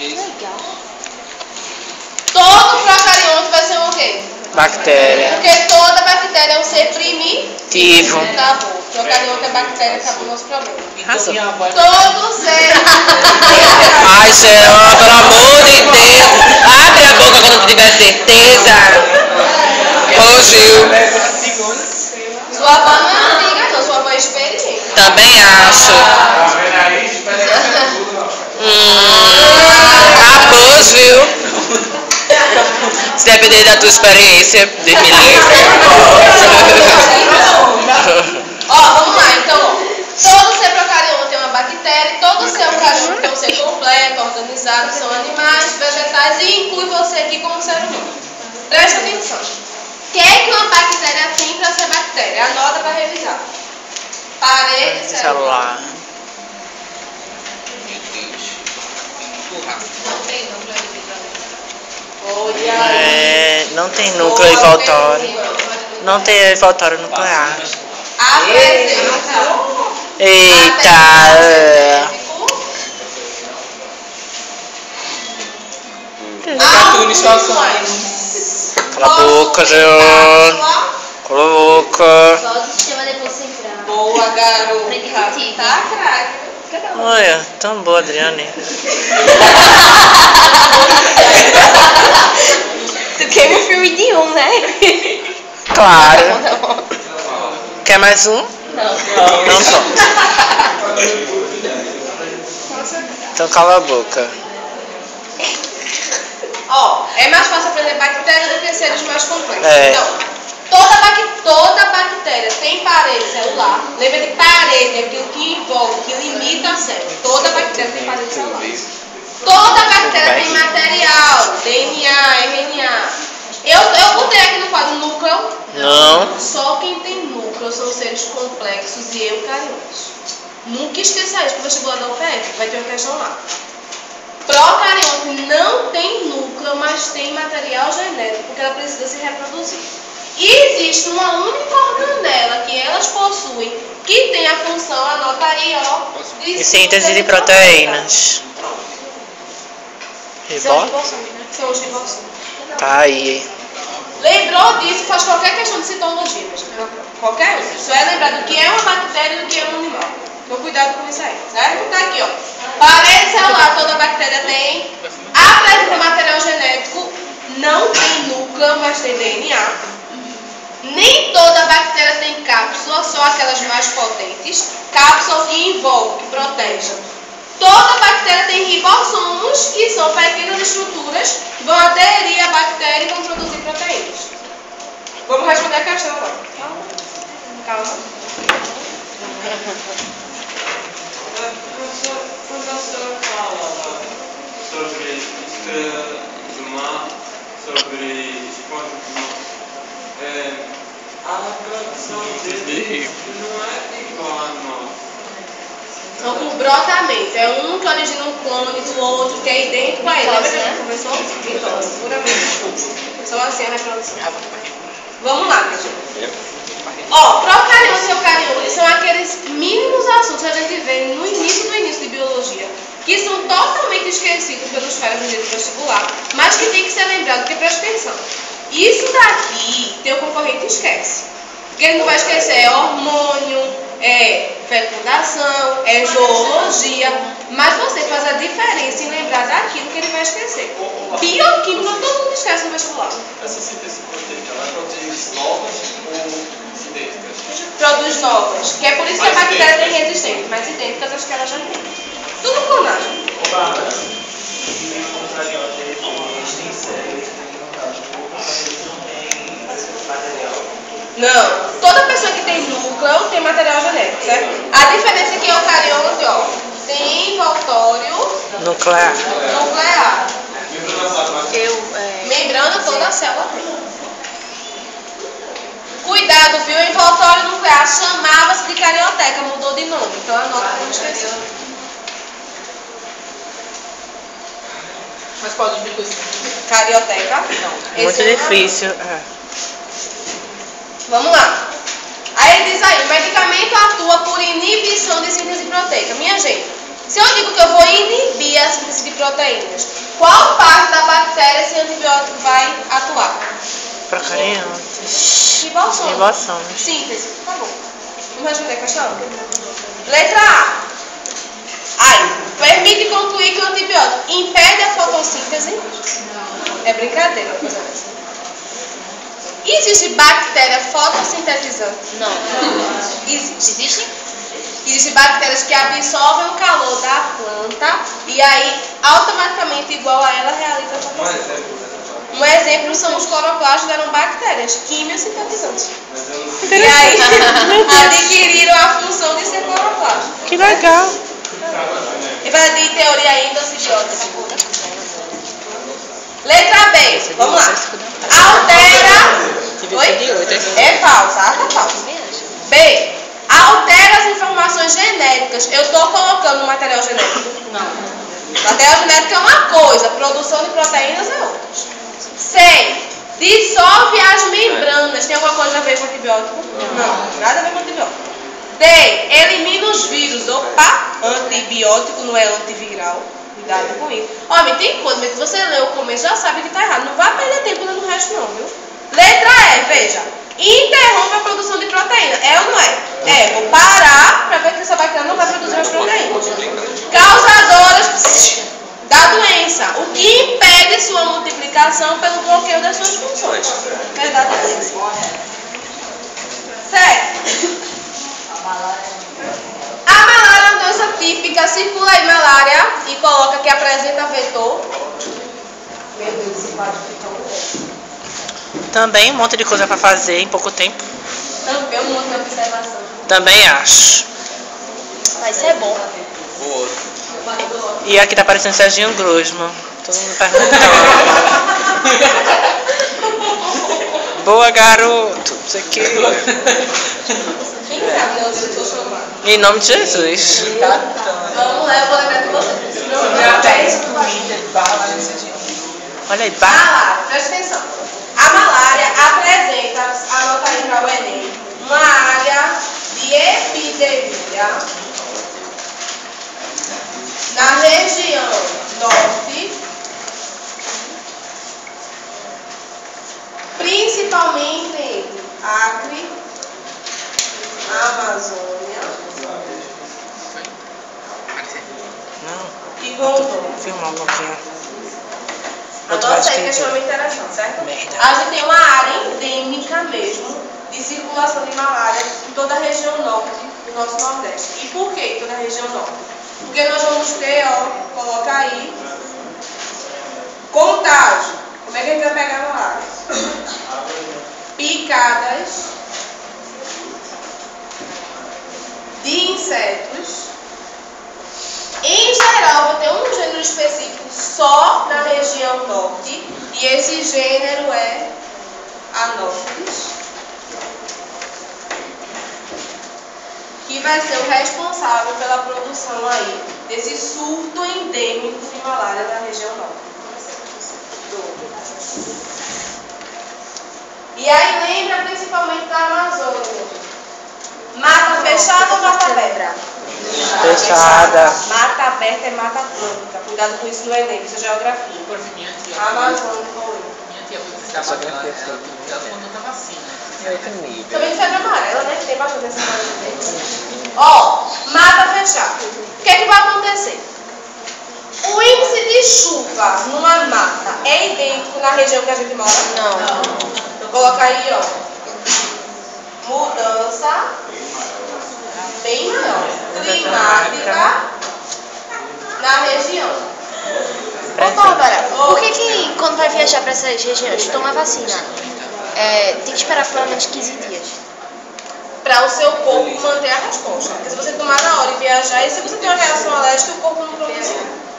Legal. Todo procarionte vai ser o quê? Bactéria. Porque toda bactéria é um ser primitivo. Acabou. Procarionte é bactéria, acabou o nosso problema. Arrasou. Todo ser. Ai, Senhor, pelo amor de Deus. Abre a boca quando tiver certeza. Ô, Gil. Sua avó não é antiga, não. Sua avó é experiente. Também acho. Após, viu? Se depender da tua experiência, Deus me livre. Ó, vamos lá, então, ó. Todo ser procarionte tem uma bactéria, todo ser eucarionte tem um ser completo, organizado, são animais, vegetais e inclui você aqui como ser humano. Presta atenção. O que é que uma bactéria tem para ser bactéria? Anota para revisar. Parede celular. Não tem núcleo Não tem núcleo envoltório. Não tem envoltório nuclear. Apresenta. Eita. Cala a boca, Jean. Cala a boca. Só o sistema depois central. Boa, garota. Predictivo. Tá, craque. Olha, tão boa, Adriane. Tu quer meu filme de um, né? Claro. Tá bom. Quer mais um? Não. Não só. Então cala a boca. Ó, é mais fácil aprender bactérias do que seres mais complexos. É. Então, toda bactéria tem parede celular. Lembra de parede, é aquilo que envolve, que limita a célula. Toda bactéria tem parede celular. Toda bactéria tem material, DNA, RNA. Eu botei aqui no quadro núcleo. Não. Só quem tem núcleo são seres complexos e eucariontes. Nunca esqueça isso, porque o vestibular da UPF vai ter uma questão lá. Procarionte não tem núcleo, mas tem material genético, porque ela precisa se reproduzir. E existe uma única organela que elas possuem, que tem a função, anota aí, ó, E síntese de proteínas. São Ribó? São os ribossomos. Tá aí. Lembrou disso, faz qualquer questão de citologia, mas qualquer um. Só é lembrar do que é uma bactéria e do que é um animal. Então cuidado com isso aí, certo? Tá aqui, ó. Parede celular, toda bactéria tem. Apresenta material genético, não tem núcleo, mas tem DNA. Nem toda bactéria tem cápsula, só aquelas mais potentes. Cápsula que envolve, que protege. Toda bactéria tem ribossomos, que são pequenas estruturas que vão aderir à bactéria e vão produzir proteínas. Vamos responder a questão agora. Calma. Quando a senhora fala sobre estrela do mar, sobre esponja do mar, a produção dele não é igual a nossa. Então, o brotamento é um que origina um clone do outro, que é idêntico a ele. Lembra que a gente conversou? Mitose, puramente. São assim a reprodução. Vamos lá, pessoal. Ó, procariontes e eucariontes são aqueles mínimos assuntos que a gente vê no início de biologia, que são totalmente esquecidos pelos caras do jeito vestibular, mas que tem que ser lembrado, porque presta atenção. Isso daqui, teu concorrente esquece. Porque ele não vai esquecer, é hormônio, é fecundação, é zoologia, mas você faz a diferença em lembrar daquilo que ele vai esquecer. Bioquímica, todo mundo esquece no vestibular. Essa síntese proteica, ela produz novas ou idênticas? Produz novas, que é por isso que a bactéria tem resistência, mas idênticas acho que ela já tem. Tudo clonagem. Não, toda pessoa que tem núcleo tem material genético, certo? A diferença é que eucarionte, ó, tem envoltório Nuclear. nuclear. Membrana toda a célula tem. Cuidado, viu? Envoltório nuclear chamava-se de carioteca, mudou de nome. Então anota para não esquecer. Mas pode vir com isso. Carioteca? Não. Muito Esse é o difícil. Vamos lá. Aí ele diz aí, o medicamento atua por inibição de síntese proteica. Minha gente, se eu digo que eu vou inibir a síntese de proteínas, Qual parte da bactéria esse antibiótico vai atuar? Procariontes. Ribossomos. Ribossomos. Síntese. Tá bom. Vamos responder a questão? Letra A. Ai, permite concluir que o antibiótico impede a fotossíntese? É brincadeira fazer isso. Existe bactéria fotossintetizante? Não. Existe. Existe? Existem bactérias que absorvem o calor da planta e aí automaticamente igual a ela realiza a fotossíntese. Um exemplo são os cloroplastos, eram bactérias quimiosintetizantes. E aí adquiriram a função de ser cloroplasto. Que legal. E vai de teoria ainda antibiótica. Letra B, vamos lá. Altera. Oi? É falsa, A tá falsa. B. Altera as informações genéticas. Eu estou colocando o material genético? Não. Material genético é uma coisa, produção de proteínas é outra. C. Dissolve as membranas. Tem alguma coisa a ver com antibiótico? Não, nada a ver com antibiótico. D. Elimina os vírus. Opa, antibiótico não é antiviral. Cuidado com isso. Olha, tem coisa, mas que você lê o começo já sabe que está errado. Não vai perder tempo lendo o resto não, viu? Letra E, veja. Interrompe a produção de proteína. É ou não é? É, vou parar para ver que essa bactéria não vai produzir mais proteínas. Causadoras da doença. O que impede sua multiplicação pelo bloqueio das suas funções. Verdade é isso. Certo. A malária é uma doença típica. Circula aí malária e coloca que apresenta vetor. Meu Deus, esse quadro fica muito. Também um monte de coisa para fazer em pouco tempo. Também um monte de observação. Também acho. Mas isso é bom. E aqui tá parecendo Serginho Grosman. Todo mundo perguntando. Boa, garoto. Não sei o que. Quem sabe de onde eu estou chamando? Em nome de Jesus. Vamos lá, eu vou lembrar de vocês. Olha aí, Malária, presta atenção. A malária apresenta, anota aí para o Enem, uma área de epidemia na região norte, principalmente entre Acre, Amazônia Não, e Rondônia. filma um pouquinho. Anota aí que é extremamente interessante, certo? Merda. A gente tem uma área endêmica mesmo de circulação de malária em toda a região norte do nosso Nordeste. E por que toda a região norte? Porque nós vamos ter, ó, coloca aí, contágio. Como é que a gente vai pegar a malária? Picadas de insetos. Em geral, vou ter um gênero específico só na região norte, e esse gênero é Anopheles, que vai ser o responsável pela produção aí desse surto endêmico de malária na região norte. E aí lembra principalmente da Amazônia. Mata fechada ou mata aberta? Fechada. Mata aberta é mata atlântica. Cuidado com isso no Enem, isso é geografia. Amazônia, Minha tia foi visitar a Bacana, ela contou da vacina. também de febre amarela, né? Que tem bastante essa coisa. Ó, mata fechada. O que é que vai acontecer? O índice de chuva numa mata é idêntico na região que a gente mora? Não. Então coloca aí, ó. Mudança bem maior. Climática na região. Ô, Bárbara, por que quando vai viajar para essas regiões, toma vacina? Tem que esperar pelo menos 15 dias. Para o seu corpo manter a resposta. Porque se você tomar na hora e viajar, e se você tem uma reação alérgica, o corpo não produz.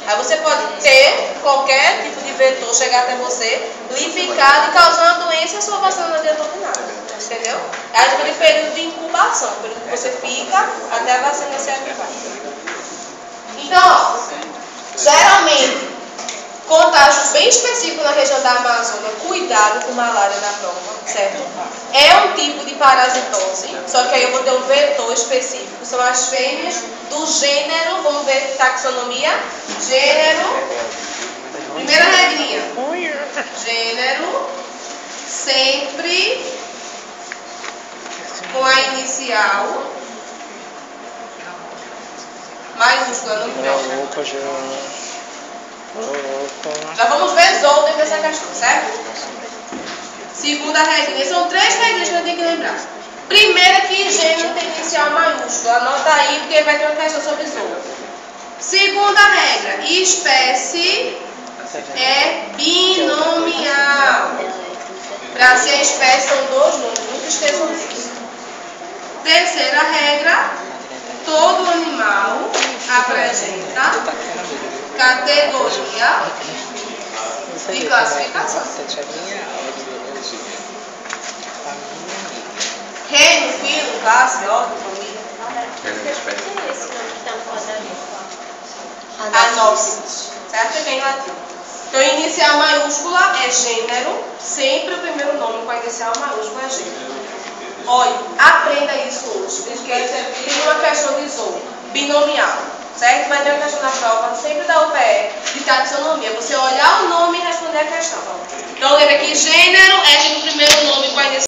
Aí você pode ter qualquer tipo de vetor chegar até você, lhe picar e causar uma doença e a sua vacina não adiantou de nada. Entendeu? Aí tem aquele período de incubação, o período que você fica até a vacina ser ativada. Então, ó, geralmente, contágios bem específicos na região da Amazônia, cuidado com malária da prova, certo? É um tipo de parasitose, só que aí eu vou ter um vetor específico, são as fêmeas do gênero, vamos ver taxonomia, gênero, primeira Gênero, sempre com a inicial maiúscula no final. Já vamos ver Zou dentro dessa questão, certo? Segunda regrinha. São 3 regras que eu tenho que lembrar. Primeira, que gênero tem inicial maiúscula. Anota aí, porque vai ter uma questão sobre Zou. Segunda regra. Espécie é binomial. Para ser espécie são 2 números. Nunca esqueçam disso. Terceira regra. Todo animal apresenta categoria de classificação. Reino, filo, classe, ordem, família. Anófilos. Certo? Vem em latim. Então, inicial maiúscula é gênero. Sempre o primeiro nome com a inicial maiúscula é gênero. Olha, aprenda isso hoje. Tem uma questão de Zou, binomial. Certo? Vai ter uma questão na prova, sempre da UPE, de taxonomia. Você olhar o nome e responder a questão. Então, lembra que gênero é o primeiro nome com a inicial.